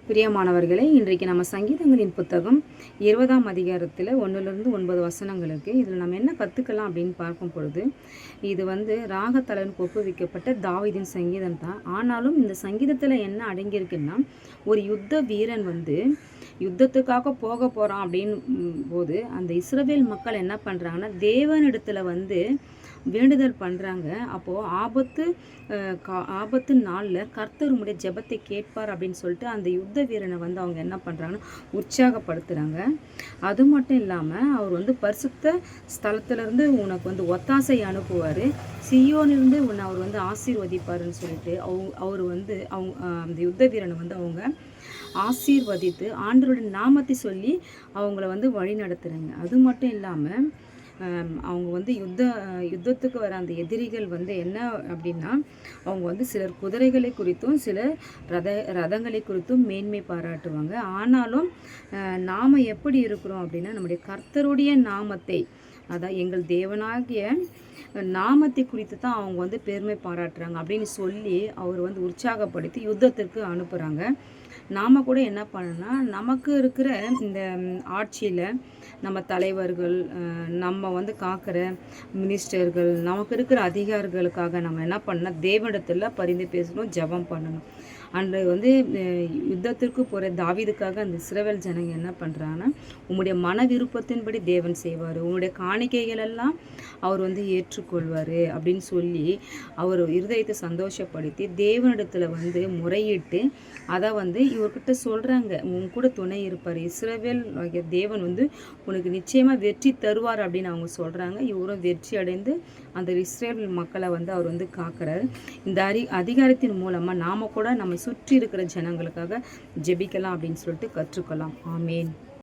பிரியமானவர்களே, இன்றைக்கு நம்ம சங்கீதங்களின் புத்தகம் 20ஆம் அதிகாரத்தில் 1லிருந்து 9 வசனங்கள் இருக்குது. இதில் நம்ம என்ன கற்றுக்கலாம் அப்படின்னு பார்க்கும் பொழுது, இது ராகத்தலனுக்கு ஒப்புவிக்கப்பட்ட தாவீதின் சங்கீதம் தான். ஆனாலும் இந்த சங்கீதத்தில் என்ன அடங்கியிருக்குன்னா, ஒரு யுத்த வீரன் யுத்தத்துக்காக போக போகிறான் அப்படின் போது அந்த இஸ்ரவேல் மக்கள் என்ன பண்ணுறாங்கன்னா, தேவனிடத்தில் வேண்டுதல் பண்ணுறாங்க. அப்போது ஆபத்து நாளில் கர்த்தர் உம்முடைய ஜெபத்தை கேட்பார் அப்படின்னு சொல்லிட்டு அந்த யுத்த வீரனை அவங்க என்ன பண்ணுறாங்கன்னா உற்சாகப்படுத்துகிறாங்க. அது மட்டும் இல்லாமல் அவர் பரிசுத்த ஸ்தலத்திலேருந்து உனக்கு ஒத்தாசை அனுப்புவார், சியோனிலிருந்து உன்னை அவர் ஆசீர்வதிப்பாருன்னு சொல்லிட்டு அவர் அவங்க அந்த யுத்த வீரனை அவங்க ஆசீர்வதித்து ஆண்டவருடைய நாமத்தை சொல்லி அவங்கள வழி நடத்துகிறாங்க. அது மட்டும் இல்லாமல் அவங்க யுத்தத்துக்கு வர அந்த எதிரிகள் என்ன அப்படின்னா, அவங்க சிலர் குதிரைகளை குறித்தும் சிலர் ரதங்களை குறித்தும் மேன்மை பாராட்டுவாங்க. ஆனாலும் நாம் எப்படி இருக்கிறோம் அப்படின்னா, நம்முடைய கர்த்தருடைய நாமத்தை, அதான் எங்கள் தேவனாகிய நாமத்தை குறித்து தான் அவங்க பெருமை பாராட்டுறாங்க அப்படின்னு சொல்லி அவர் உற்சாகப்படுத்தி யுத்தத்திற்கு அனுப்புகிறாங்க. நாம் கூட என்ன பண்ணணும்னா, நமக்கு இருக்கிற இந்த ஆட்சியில் நம்ம தலைவர்கள், நம்ம காக்கிற மினிஸ்டர்கள், நமக்கு இருக்கிற அதிகாரிகளுக்காக நம்ம என்ன பண்ணணும், தேவனிடத்தில் பரிந்து பேசணும், ஜெபம் பண்ணணும். அன்று யுத்தத்திற்கு போகிற தாவீதுக்காக அந்த இஸ்ரவேல் ஜனங்க என்ன பண்ணுறாங்கன்னா, உம்முடைய மன விருப்பத்தின்படி தேவன் செய்வார், உங்களுடைய காணிக்கைகள் எல்லாம் அவர் ஏற்றுக்கொள்வார் அப்படின்னு சொல்லி அவர் இருதயத்தை சந்தோஷப்படுத்தி தேவனிடத்தில் முறையிட்டு அதை இவர்கிட்ட சொல்கிறாங்க, உன் கூட துணை இருப்பார், இஸ்ரவேல் தேவன் உனக்கு நிச்சயமாக வெற்றி தருவார் அப்படின்னு அவங்க சொல்கிறாங்க. இவரும் வெற்றி அடைந்து அந்த இஸ்ரவேல் மக்களை அவர் காக்கிறார். இந்த அதிகாரத்தின் மூலமாக நாம் கூட நம்ம சுற்றி இருக்கிற ஜனங்களுக்காக ஜெபிக்கலாம் அப்படின்னு சொல்லிட்டு கற்றுக்கலாம். ஆமேன்.